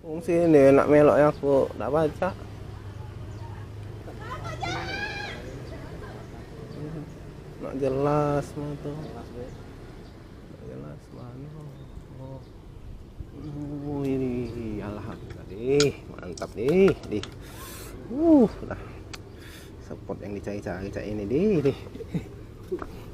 Sini nak melok yang aku tak baca. Nak jelas mah tuh. Nak jelas mana. Ini alhamdulillah deh, mantap deh. Nah, support yang dicari-cari ini deh.